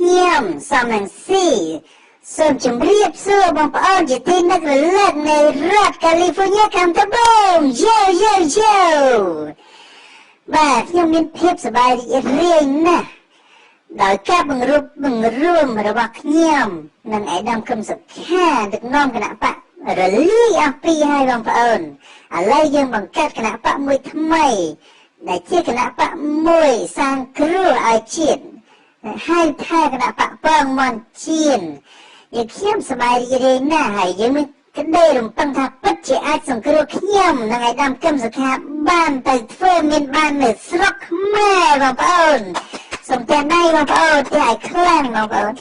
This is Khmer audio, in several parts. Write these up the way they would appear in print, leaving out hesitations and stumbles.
ខ្ញុំសំនឹងស៊ីសូមជម្រាបសួរបងប្អូនជាទីនឹករលឹកនៅរដ្ឋកាលីហ្វ័រញ៉ាខាងត្បូងយូបាទខ្ញុំមានភាពសប្បាយរីករាយណាស់ដោយការបង្រួបបង្រួមរបស់ខ្ញុំនិងឯកឧត្តមកឹមសុខាដឹកនាំគណៈបករលាយអស់ពីហើយបងប្អូនឥឡូវយើងបង្កើតគណៈបកមួយថ្មីដែលជាគណៈបកមួយសាងគ្រោះឲ្យជាតិហើយថាគណៈបកពងមន់ជៀនយើងខ្ញុំសប្បាយរីករាយណាស់ហើយយើងមានក្តីរំពឹងថាពិតជាអាចសង្គ្រោះខ្ញុំនិងឯកឧត្តមកឹមសុខាបានទៅធ្វើមានបាននៅស្រុកខ្មែរបងប្អូនសូមតែដៃបងប្អូនតែឲ្យខ្លាំងបងប្អូន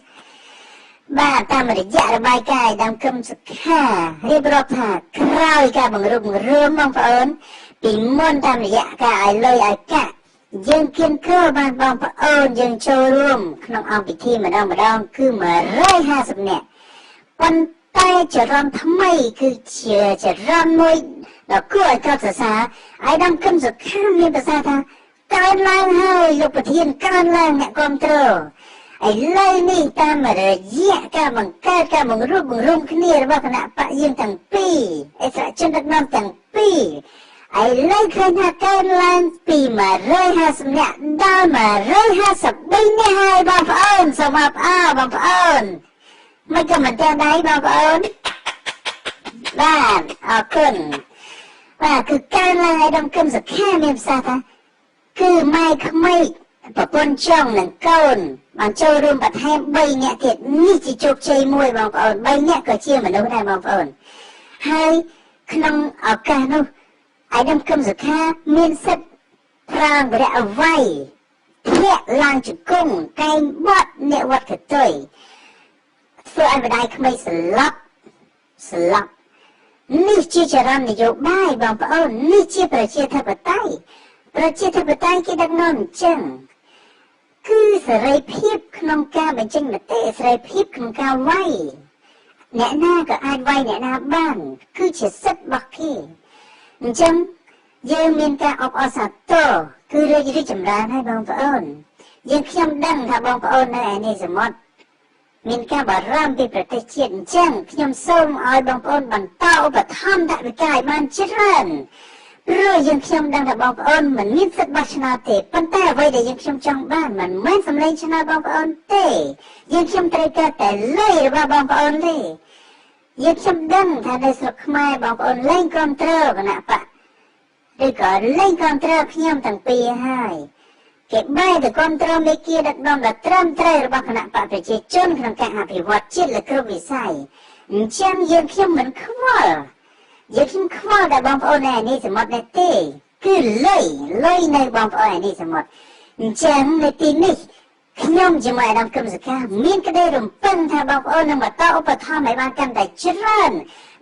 បាទតាមរយៈរបាយការណ៍ឯកឧត្តមកឹមសុខារៀបរាប់ថាក្រោយការបង្រួបបង្រួមបងប្អូនពីមុនតាមរយៈការឲ្យលុយឲ្យកាក់យើងគៀនគ្រោះបានបងប្អូនយើងចូលរួមក្នុងអង្គពិធីម្ដងគឺ150នាក់ប៉ុន្តែចរន្តថ្មីគឺជាចរន្តមួយដ៏គួរឲ្យកត់សរសើរឯកឧត្តមកឹមសុខាមានប្រសាសន៍ថាកើនឡើងហើយលោកប្រធានកើនឡើងអ្នកគ្រប់គ្រងឥឡូវនេះតាមរយៈការបង្កើតការបង្រួបបង្រួមគ្នារបស់គណៈបកយើងទាំងពីរអិសរាជជនដឹកនាំទាំងពីរឥឡូវឃើញថាកើនឡើងពី150នាក់ដល់153នាក់ហើយបងប្អូនសូមអបអរបងប្អូនមិនក៏មិនទាំងដៃបងប្អូនបាទអរគុណបាទគឺកើនឡើងឯកឧត្តមកឹមសុខាមានប្រសាសន៍ថាគឺម៉ែក្មេកប្រពន្ធចុងនិងកូនបានចូលរួមបន្ថែម3នាក់ទៀតនេះជាជោគជ័យមួយបងប្អូន3នាក់ក៏ជាមនុស្សដែរបងប្អូនហើយក្នុងឱកាសនោះឯកឧត្តមកឹមសុខាមានសិទ្ធិប្រាងរៈអ្វីធ្លាក់ឡើងជង្គង់កែងបត់អ្នកវត្តកតុយធ្វើឲ្យម្ដាយក្មេកស្លាប់នេះជាចរន្តនយោបាយបងប្អូននេះជាប្រជាធិបតេយ្យគេដឹកនាំអញ្ចឹងគឺសេរីភាពក្នុងការបញ្ចេញមតិសេរីភាពក្នុងការវាយអ្នកណាក៏អាចវាយអ្នកណាបានគឺជាសិទ្ធិរបស់គេអញ្ចឹងយើងមានការអបអរសាទរគឺរីកចម្រើនហើយបងប្អូនយើងខ្ញុំដឹងថាបងប្អូននៅឯនេះសមុទ្រមានការបារម្ភពីប្រទេសជាតិអញ្ចឹងខ្ញុំសូមឲ្យបងប្អូនបន្តឧបត្ថម្ភថវិកាឲ្យបានច្រើនព្រោះយើងខ្ញុំដឹងថាបងប្អូនមិនមានសិទ្ធិបោះឆ្នោតទេប៉ុន្តែអ្វីដែលយើងខ្ញុំចង់បានមិនមែនសម្លេងឆ្នោតបងប្អូនទេយើងខ្ញុំត្រូវការតែលុយរបស់បងប្អូនទេយើងខ្ញុំដឹងថានៅស្រុកខ្មែរបងប្អូនលែងគ្រប់គ្រងគណៈបកឬក៏លែងគ្រប់គ្រងខ្ញុំទាំងពីរហើយគេបែរទៅគ្រប់គ្រងមេគាដឹកនាំដ៏ត្រឹមត្រូវរបស់គណៈបកប្រជាជនក្នុងការអភិវឌ្ឍជាតិលើគ្រប់វិស័យអញ្ចឹងយើងខ្ញុំមិនខ្វល់យើងខ្ញុំខ្វល់តែបងប្អូននៅនេះសមុទ្រនេះទេគឺលុយនៅបងប្អូននៅនេះសមុទ្រអញ្ចឹងនៅទីនេះខ្ញុំជាមួយអាដាមកឹមសុខាមានក្តីរំពឹងថាបងប្អូននឹងបន្តឧបត្ថម្ភឲ្យបានកាន់តែច្រើន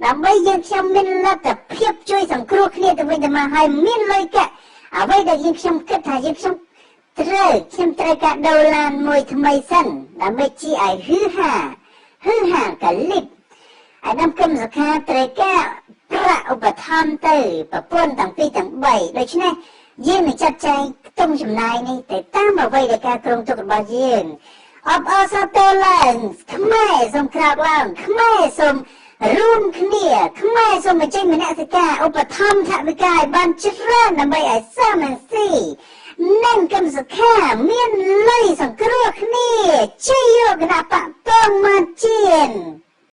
ដើម្បីយើងខ្ញុំមានលទ្ធភាពជួយសង្គ្រោះគ្នាទៅវិញទៅមកហើយមានលុយកាក់អ្វីដែលយើងខ្ញុំគិតថាយើងខ្ញុំត្រូវការដុល្លារមួយថ្មីសិនដើម្បីជាឲ្យហឺហាកលិបអាដាមកឹមសុខាត្រូវការប្រាក់ឧបត្ថម្ភទៅប្រពន្ធទាំងពីរទាំង3ដូច្នេះយើងនឹងចាត់ចែងខ្ទង់ចំណាយនេះទៅតាមអ្វីដែលការគ្រោងទុករបស់យើងអបអរសាទរឡើងខ្មែរសូមក្រាបឡើងខ្មែរសូមរួមគ្នាខ្មែរសូមបញ្ចេញមនសិការឧបត្ថម្ភថវិកាឲ្យបានច្រើនដើម្បីឲ្យសាមញ្ញស៊ីនិងកឹមសុខាមានលុយសង្គ្រោះគ្នាជ័យយកគណៈបកពងមកជៀន